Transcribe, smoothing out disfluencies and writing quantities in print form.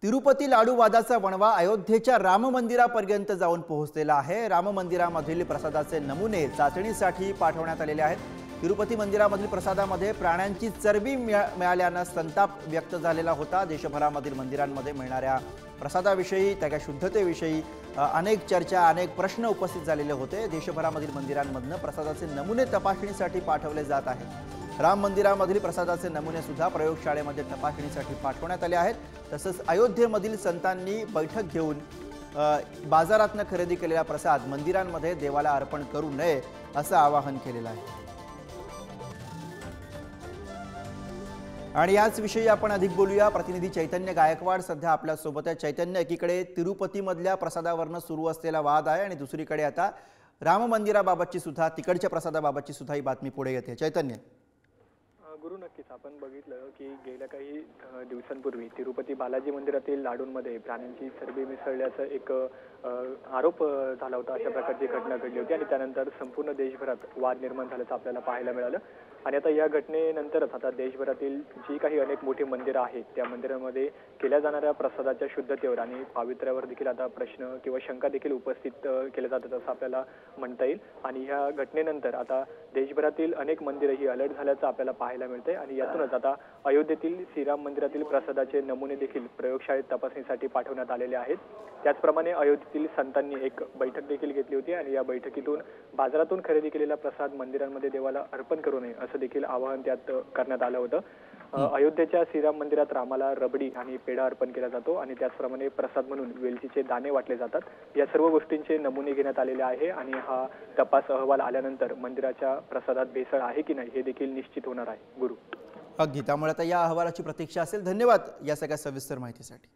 तिरुपती लाडू वादाचा वणवा अयोध्येच्या राम मंदिरापर्यंत जाऊन पोहोचलेला आहे। राम मंदिरामधील प्रसादाचे नमुने चाचणीसाठी पाठवण्यात आलेले आहेत। तिरुपती मंदिरामधील प्रसादामध्ये प्राण्यांची चरबी मिळाल्याने संताप व्यक्त झालेला होता। देशभरामधील मंदिरांमध्ये मिळणाऱ्या प्रसादाविषयी त्याच्या शुद्धतेविषयी अनेक चर्चा अनेक प्रश्न उपस्थित झालेले होते। देशभरामधील मंदिरांमधून प्रसादाचे नमुने तपासणीसाठी पाठवले जात आहेत। राम मंदिरामधील प्रसादाचे नमुने सुद्धा प्रयोगशाळेमध्ये तपासणीसाठी पाठवण्यात आले आहेत। तसंच अयोध्येमधील संतांनी बैठक घेऊन बाजारातून खरेदी केलेला प्रसाद मंदिरांमध्ये देवाला अर्पण करू नये असं आवाहन केलेलं आहे। आणि याच विषयी आपण अधिक बोलूया। प्रतिनिधी चैतन्य गायकवाड सध्या आपल्या सोबत आहे। चैतन्य, एकीकडे तिरुपती मधल्या प्रसादावरनं सुरू असलेला वाद आहे आणि दुसरीकडे आता राम मंदिराबाबतची सुद्धा तिकडच्या प्रसादाबाबतची सुद्धा ही बातमी पुढे येते। चैतन्य, गुरु, नक्कीच आपण बघितलं की गेल्या काही दिवसांपूर्वी तिरुपती बालाजी मंदिरातील लाडूंमध्ये प्राण्यांची चरबी मिसळल्याचा एक आरोप झाला होता। अशा प्रकारची घटना घडली होती आणि त्यानंतर संपूर्ण देशभरात वाद निर्माण झाल्याचं आपल्याला पाहायला मिळालं। आणि आता या घटनेनंतरच आता देशभरातील जी काही अनेक मोठी मंदिरं आहेत त्या मंदिरांमध्ये केल्या जाणाऱ्या प्रसादाच्या शुद्धतेवर आणि पावित्र्यावर देखील आता प्रश्न किंवा शंका देखील उपस्थित केल्या जातात असं आपल्याला म्हणता येईल। आणि ह्या घटनेनंतर आता देशभरातील अनेक मंदिरं ही अलर्ट झाल्याचं आपल्याला पाहायला मिळते आणि यातूनच आता अयोध्येतील श्रीराम मंदिरातील प्रसादाचे नमुने देखील प्रयोगशाळेत तपासणीसाठी पाठवण्यात आलेले आहेत। त्याचप्रमाणे अयोध्येतील संतांनी एक बैठक देखील घेतली होती आणि या बैठकीतून बाजारातून खरेदी केलेला प्रसाद मंदिरांमध्ये देवाला अर्पण करू नये असं देखील आवाहन त्यात करण्यात आलं होतं। अयोध्येच्या श्रीराम मंदिरात रामाला रबडी आणि पेढा अर्पण केला जातो आणि त्याचप्रमाणे प्रसाद म्हणून वेलचीचे दाणे वाटले जातात। या सर्व गोष्टींचे नमुने घेण्यात आलेले आहे आणि हा तपास अहवाल आल्यानंतर मंदिराच्या प्रसादात भेसळ आहे की नाही हे देखील निश्चित होणार आहे। गुरु, अगदी, त्यामुळे आता या अहवालाची प्रतीक्षा असेल। धन्यवाद या सगळ्या सविस्तर माहितीसाठी।